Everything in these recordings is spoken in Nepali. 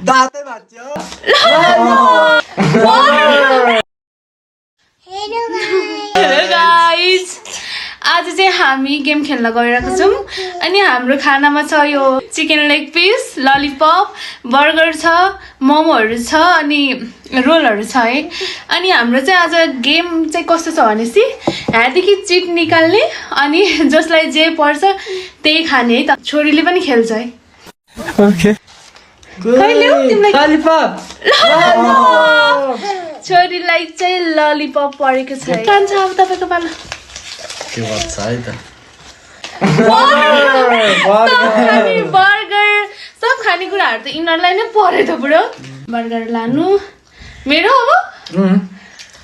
दातै भाँच्यो हेलो गाइज आज चाहिँ हामी गेम खेल्न गइरहेको छौँ अनि हाम्रो खानामा छ यो chicken leg piece lollipop burger छ मोमोहरू छ अनि रोलहरू छ है अनि हाम्रो चाहिँ आज गेम चाहिँ कस्तो छ भनेपछि यहाँदेखि चिट निकाल्ने अनि जसलाई जे पर्छ त्यही खाने है त छोरीले पनि खेल्छ है ओके ललिपप छोरीलाई चाहिँ ललिपप परेको छ है खान्छ अब तपाईँको पालो के भन्छ है त बर्गर सब खानेकुराहरू त यिनीहरूलाई नै पऱ्यो त बुढो बर्गर लानु मेरो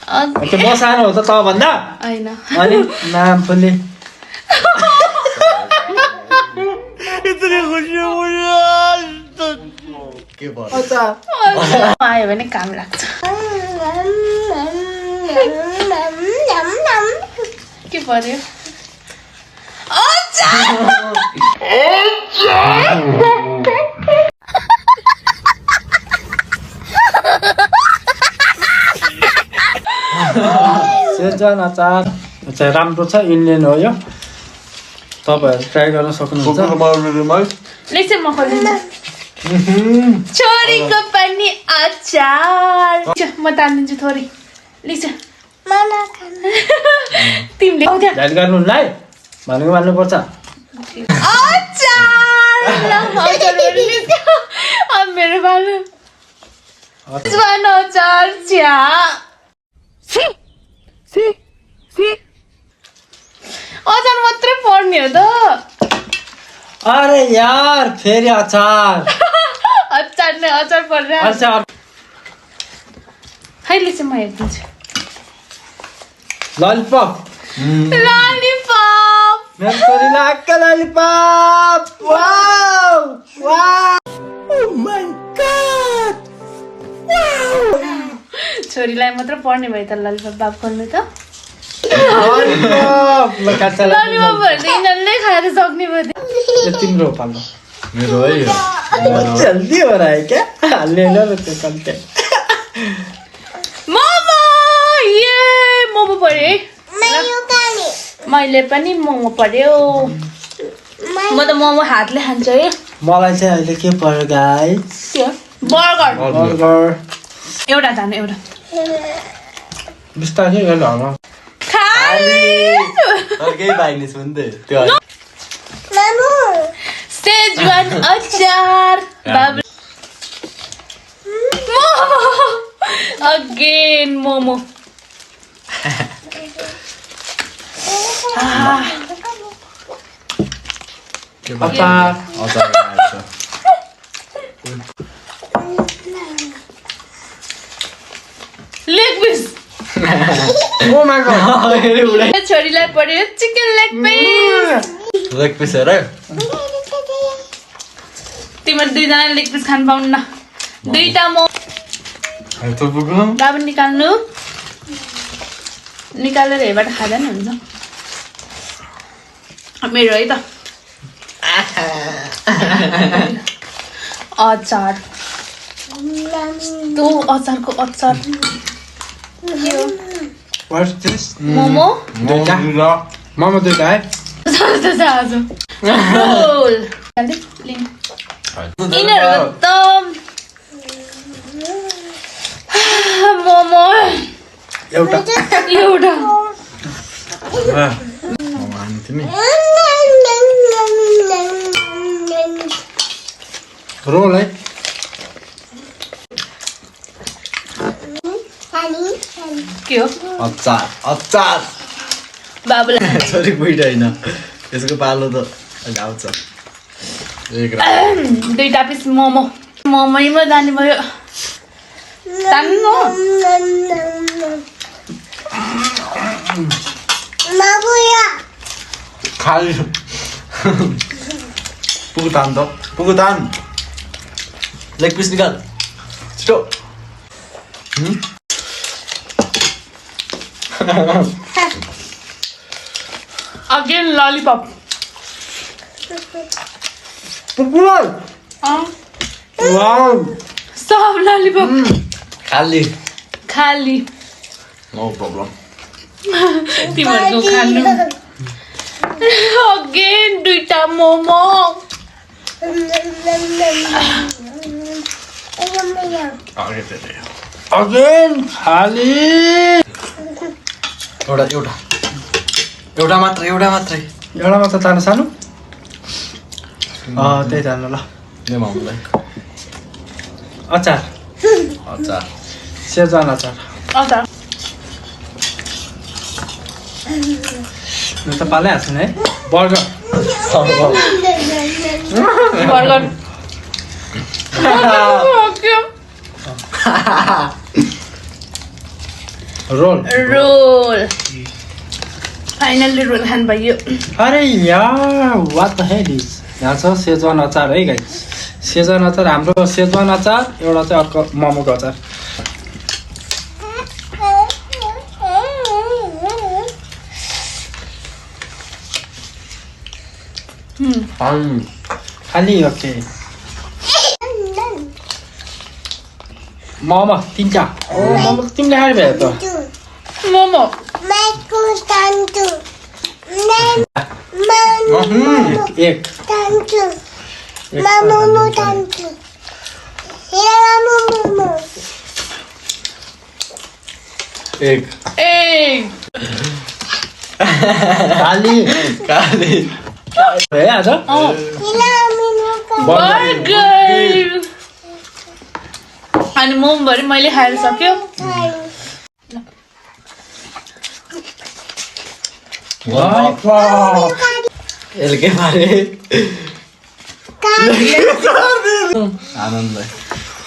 अब म सानो हो त भन्दा होइन अनि नाम पनि के भन्छ आयो भने काम लाग्छ के पर्यो सेजवान अचार चाहिँ राम्रो छ इन्डियन हो यो तपाईहरु ट्राई गर्न सक्नुहुन्छ लेख्छ म खोलिदिन्छु छोरीको पनि अचार म तान्दिन्छु थोरै लेख्छ तिमीले ध्यान गर्नुलाई भनेको मान्नुपर्छ मेरो बालु अचार चिया अचार मात्रै पर्ने हो त अरे यार फेरि अचार अचार नै अचार पर्छ अचार खैले चाहिँ म हेरिदिन्छु ललिपप ललिपप मेरो छोरीलाई आक्का lollipop wow wow oh my god छोरीलाई मात्र पर्ने भयो त ललिपप बाप खोल्नु त ललिपप ल काट्छ ललिपपहरू त यिनीहरूले खाएर सक्ने भयो यो तिम्रो हो पालो मेरो है यो जल्दी हो रहा है क्या ले लो त्यो कन्टेन्ट मोमो ये मोमो पर्यो है मैले पनि मोमो पर्यो म त मोमो हातले खान्छु है मलाई चाहिँ अहिले के पर्यो गाइस बर्गर बर्गर एउटा जानु एउटा बिस्तारै गर्नु होला अर्कै बाइने छु नि त त्यो सेजवान अचार बाबु मोमो अगेन मोमो अचार leg piece oh my god छोरीलाई पर्यो chicken leg piece leg piece हेर तिमीहरू दुईजनाले लेग पिस खानु पाउनु दुईटा म बाबु निकाल्नु निकालेर हेबाट खाँदा नि हुन्छ मेरो है त अचार त्यो अचारको अचार what is this momo momo दुईटा है आज रोल यिनीहरू त मोमो एउटा एउटा रोल है के हो अचार अचार बाबुलाई छोरी बुइट होइन यसको पालो त अहिले आउँछ दुईटा पिस मोमो मोमोमा जाने भयो तान्नु खाली पुगुतान त पुगुतान लेग पिस निकाल छिटो अगेन ललिपप पुपुल वाउ सब ललिपप खाली खाली नो प्रब्लम तिमीहरूको खानु अगेन दुईटा मोमो अगेन खाली एउटा मात्रै एउटा मात्र तानो सानो त्यही तानो ल दे मामुलाई अचार सेजवान अचार अचार म त पालिहाल्छु नि है burger burger roll roll finally roll खानु भयो अरे यार वाट द हेल इज यहाँ छ सेजवान अचार है गाइस सेजवान अचार हाम्रो सेजवान अचार एउटा चाहिँ अर्को मोमोको अचार खाली ओके मोमो तिनटा ओ मोमो त तिमीले खाने भयो त मोमो एक एक खाली है आज बर्गर अनि मोमोभरि मैले खाएर सक्यो यसले के मारे आनन्द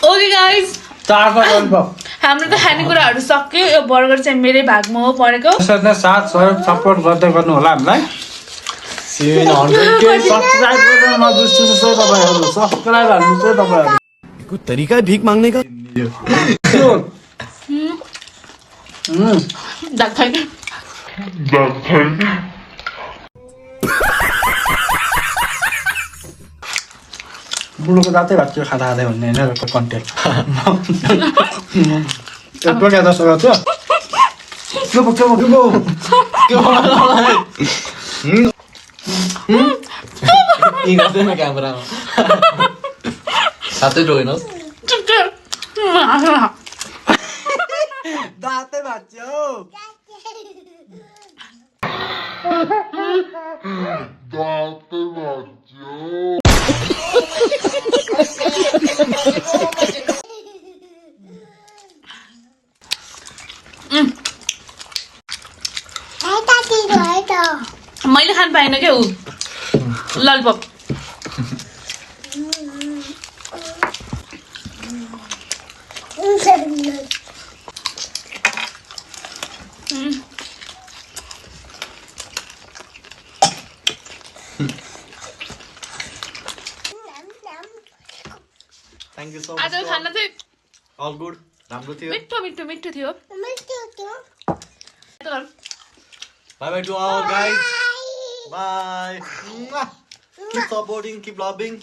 ओके गाइज चारवटा ललिपप हाम्रो त खानेकुराहरू सक्यो यो बर्गर चाहिँ मेरै भागमा हो परेको यसरी नै साथ सहयोग सपोर्ट गर्दै गर्नु होला हामीलाई सब्सक्राइब गरेर नबिर्सिनु चाहिँ तपाईँहरू सब्सक्राइब हाल्नु चाहिँ तपाईँहरू कोई तरीका है भीख मांगने का बुढोको दाँतै भएको खाँदा खाँदै भन्ने होइन एउटा कन्टेन्ट यत्रो क्या जस्तो गर्छु क्यामेरामा साथै टोकेनस् दाँतै भाँच्यो मैले खानु पाइनँ क्या ऊ ललिपप थ्याङ्क यू सो आज मच खाना चाहिँ अल गुड राम्रो थियो मिठो थियो bye bye to our guys bye keep supporting keep loving